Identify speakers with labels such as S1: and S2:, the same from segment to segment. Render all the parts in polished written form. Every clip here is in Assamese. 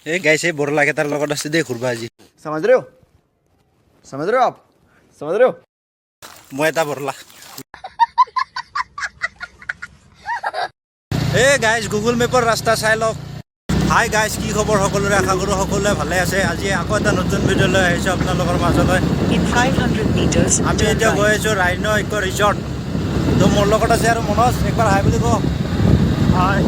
S1: ए गाइस ए बोरला के तार लगत আছে दे खुरबा আজি
S2: समझ रहे हो आप समझ रहे हो
S1: মই এটা বৰলা এ গাইস গুগল মেপৰ ৰাস্তা চাই লওক হাই গাইস কি খবৰ সকলোৰে আশা কৰো সকলোৱে ভালে আছে আজি আকৌ এটা নতুন ভিডিঅ লৈ আহিছো আপোনালোকৰ মাজলৈ
S3: In 500 meters,
S1: আমি
S3: turn
S1: এতিয়া
S3: right.
S1: গৈ আছো ৰাইনো ইকো ৰিজৰ্ট তো মোৰ লগত আছে আৰু মনোজ একবাৰ হাই বুলি কও
S2: हाय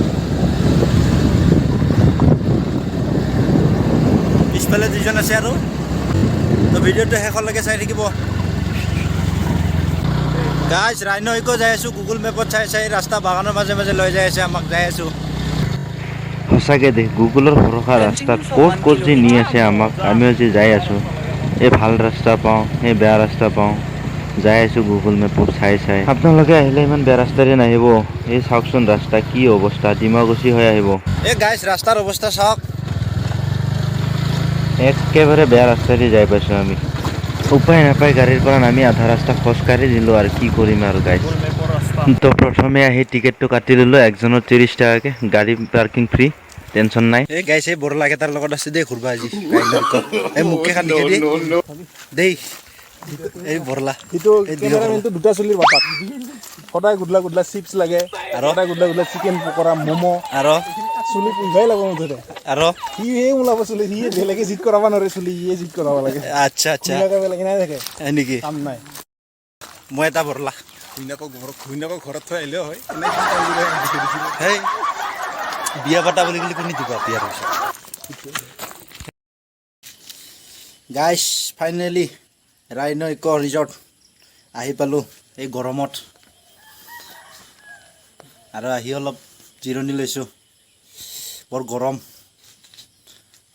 S1: পিছফালে দুজন আছে আৰু তো ভিডিঅ'টো শেষলৈকে চাই থাকিব গাইস ৰাইনো ইকো যাই আছো গুগল মেপত চাই চাই ৰাস্তা বাগানৰ মাজে মাজে লৈ যাই আছে আমাক যাই আছো
S4: সঁচাকৈ দে গুগলৰ ভৰসা ৰাস্তাত ক'ত ক'ত যে নি আছে আমাক আমিও যে যাই আছোঁ এই ভাল ৰাস্তা পাওঁ এই বেয়া ৰাস্তা পাওঁ যাই আছোঁ গুগল মেপত চাই চাই আপোনালোকে আহিলে ইমান বেয়া ৰাস্তাৰে নাহিব এই চাওকচোন ৰাস্তা কি অৱস্থা ডিমাকুচি হৈ আহিব
S1: এই গাইস ৰাস্তাৰ অৱস্থা চাওক
S4: একেবাৰে বেয়া ৰাস্তাৰে যাই পাইছোঁ আমি উপায় নাপায় গাড়ীৰ পৰা নামি আধা ৰাস্তা খোজকাঢ়ি দিলোঁ আৰু কি কৰিম আৰু গাইছ তো প্ৰথমে আহি টিকেটটো কাটি দিলোঁ একজনৰ 30 টকাকৈ গাড়ী পাৰ্কিং ফ্ৰী টেনশ্যন নাই
S1: এই গাইছে বৰলা কেটাৰ লগত আছে দেই ঘুৰবা আজি এই মুখে খান দিকে দি দেই এই বৰলা
S2: ইটো ক্যামেৰামেনটো দুটা চলিৰ বাপাক সদায় গুডলা গুডলা চিপছ লাগে
S1: আৰু
S2: সদায় গুডলা গুডলা চিকেন পকৰা মমো
S1: আৰু
S2: চুলি পিন্ধাই লাগব মুঠতে
S1: আৰু
S2: সি হে ওলাব চুলি সি বেলেগে জিত কৰাব নোৱাৰে চুলি ইয়ে জিত কৰাব লাগে
S1: আচ্ছা আচ্ছা
S2: বেলেগে নাই থাকে
S1: নেকি
S2: কাম নাই
S1: মই এটা বৰলা
S2: ঘুইনাকক ঘৰত থৈ আহিলেও হয়
S1: হেই বিয়া পাতা বুলি ক'লে কোনে দিব বিয়াৰ পিছত গাইছ ফাইনেলি ৰাইনো ইকো ৰিজৰ্ট আহি পালোঁ এই গৰমত আৰু আহি অলপ জিৰণি লৈছোঁ বৰ গৰম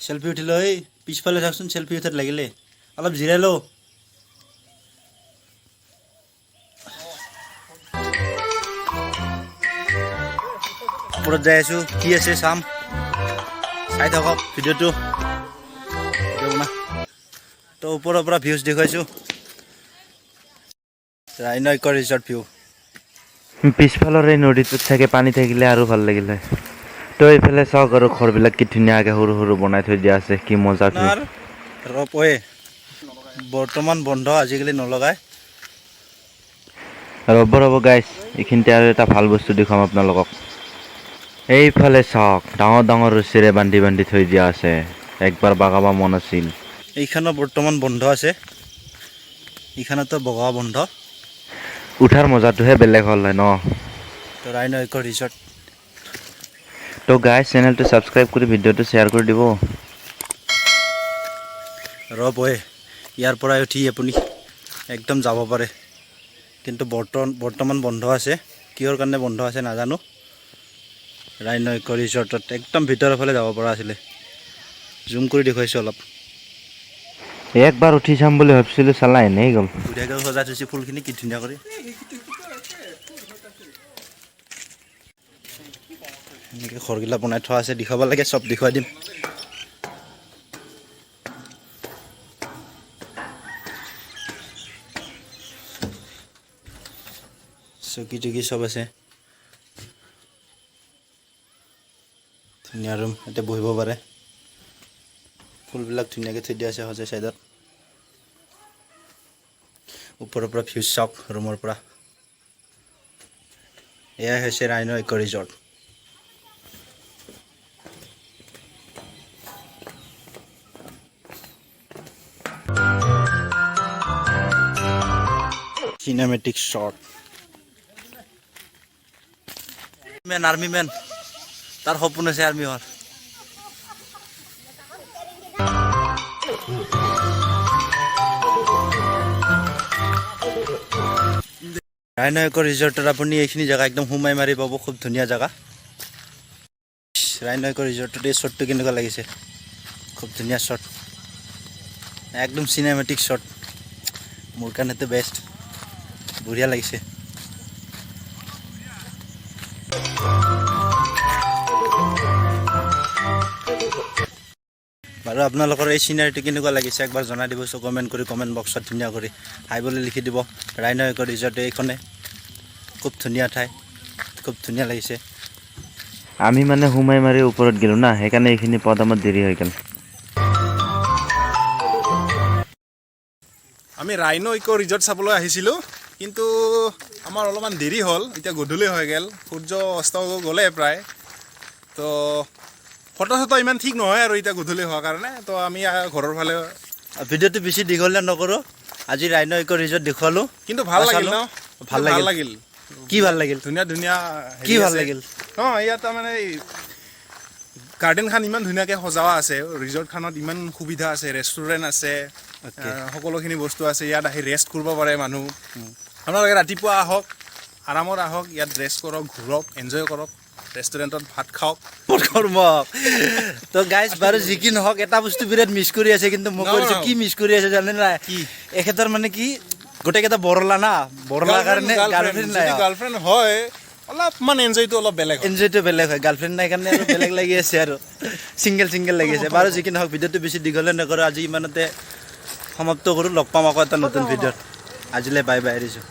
S1: চেল্ফি উঠিলোঁ এই পিছফালে চাওকচোন চেল্ফি উঠাত লাগিলে অলপ জিৰাই লওঁ ওপৰত যাই আছোঁ কি আছে চাম চাই থাকক ভিডিঅ'টো তো ওপৰৰ পৰা ভিউজ দেখুৱাইছোঁ ৰাইনো ইকো ৰিজৰ্ট ভিউ
S4: পিছফালৰ এই নদীটোত চাগে পানী থাকিলে আৰু ভাল লাগিলে তো এইফালে চাওক আৰু ঘৰবিলাক কি ধুনীয়াকৈ সৰু সৰু বনাই থৈ দিয়া আছে কি মজা
S1: আপোনাৰ ৰপৱে বৰ্তমান বন্ধ আজিকালি নলগায়
S4: ৰ'ব গাইছ এইখিনিতে আৰু এটা ভাল বস্তু দেখুৱাম আপোনালোকক এইফালে চাওক ডাঙৰ ডাঙৰ ৰছীৰে বান্ধি বান্ধি থৈ দিয়া আছে একবাৰ বাগাব মন আছিল
S1: এইখনো বৰ্তমান বন্ধ আছে এইখনতো বগা বন্ধ
S4: উঠাৰ মজাটোহে বেলেগ হ'ল হয় ন
S1: তো ৰাইনো ইকো ৰিজৰ্ট
S4: তো গাইছ চেনেলটো ছাবস্ক্ৰাইব কৰি ভিডিঅ'টো শ্বেয়াৰ কৰি দিব
S1: ৰ'বই ইয়াৰ পৰাই উঠি আপুনি একদম যাব পাৰে কিন্তু বৰ্তমান বন্ধ আছে কিহৰ কাৰণে বন্ধ আছে নাজানো ৰাইনো ইকো ৰিজৰ্টত একদম ভিতৰৰ ফালে যাব পৰা আছিলে জুম কৰি দেখুৱাইছোঁ অলপ
S4: একবাৰ উঠি চাম বুলি ভাবিছিলোঁ চালা এনেই গ'ল
S1: ধুনীয়াকৈ সজাই থৈছে ফুলখিনি কি ধুনীয়া কৰি এনেকৈ ঘৰগিলা বনাই থোৱা আছে দেখুৱাব লাগে চব দেখুৱাই দিম চকী টকী চব আছে ধুনীয়া ৰুম ইয়াতে বহিব পাৰে ফুলবিলাক ধুনীয়াকৈ থৈ দিয়া আছে সজাই চাইডত ওপৰৰ পৰা ভিউজ চাওক ৰুমৰ পৰা এয়াই হৈছে Rhino Eco Resort cinematic shot army men তাৰ সপোন আছে আৰ্মি হোৱাৰ ৰাইনো ইকো ৰিজৰ্টত আপুনি এইখিনি জেগা একদম সোমাই মাৰি পাব খুব ধুনীয়া জেগা ৰাইনো ইকো ৰিজৰ্টত এই শ্বটটো কেনেকুৱা লাগিছে খুব ধুনীয়া শ্বট একদম চিনেমেটিক শ্বট মোৰ কাৰণেতো বেষ্ট বঢ়িয়া লাগিছে বাৰু আপোনালোকৰ এই চিনাৰীটো কেনেকুৱা লাগিছে একবাৰ জনাই দিব কমেণ্ট কৰি কমেণ্ট বক্সত ধুনীয়া কৰি হাই বুলি লিখি দিব ৰাইনো ইকো ৰিজৰ্ট এইখনে খুব ধুনীয়া ঠাই খুব ধুনীয়া লাগিছে
S4: আমি মানে সোমাই মাৰি ওপৰত গ'লোঁ না, সেইকাৰণে এইখিনি পদ আমাৰ দেৰি হৈ গ'ল।
S2: আমি ৰাইনো ইক' ৰিজৰ্ট চাবলৈ আহিছিলোঁ, কিন্তু আমাৰ অলপমান দেৰি হ'ল, এতিয়া গধূলি হৈ গ'ল, সূৰ্য অস্ত গ'লে প্ৰায়। তো ফটো চটো ইমান ঠিক নহয় আৰু এতিয়া গধূলি হোৱাৰ কাৰণে, তো আমি ঘৰৰ ফালে।
S1: ভিডিঅ'টো বেছি দীঘলীয়া নকৰোঁ, আজি ৰাইন' ইক' ৰিজৰ্ট দেখুৱালোঁ।
S2: কিন্তু ভাল লাগিল ন?
S1: ভাল লাগিল। কি ভাল লাগিল?
S2: ধুনীয়া ধুনীয়া
S1: কি ভাল লাগিল?
S2: অঁ, ইয়াত তাৰমানে গাৰ্ডেনখন ইমান ধুনীয়াকৈ সজোৱা আছে, ৰিজৰ্টখনত ইমান সুবিধা আছে, ৰেষ্টুৰেণ্ট আছে, সকলোখিনি বস্তু আছে। ইয়াত আহি ৰেষ্ট কৰিব পাৰে মানুহ। আপোনালোকে ৰাতিপুৱা আহক, আৰামত আহক, ইয়াত ৰেষ্ট কৰক, ঘূৰক, এনজয় কৰক, ৰেষ্টুৰেণ্টত ভাত খাওক।
S1: তো গাইজ বাৰু যি কি নহওক, এটা বস্তু বিৰাট মিছ কৰি আছে, কিন্তু মই কৈছোঁ কি মিছ কৰি আছে জানে নাই? এখেতৰ মানে কি গোটেইকেইটা বৰলা না, বৰলাৰ কাৰণে গাৰ্লফ্ৰেণ্ড নাই।
S2: গাৰ্লফ্ৰেণ্ড হয়, অলপমান এনজয়টো অলপ বেলেগ।
S1: এনজয়টো বেলেগ হয়, গাৰ্লফ্ৰেণ্ড নাই কাৰণে আৰু বেলেগ লাগি আছে আৰু ছিংগেল লাগি আছে। বাৰু যি কি নহওক, ভিডিঅ'টো বেছি দীঘলীয়া নকৰোঁ, আজি ইমানতে সমাপ্ত কৰোঁ। লগ পাম আকৌ এটা নতুন ভিডিঅ'ত। আজিলৈ বাই বাই এৰিছোঁ।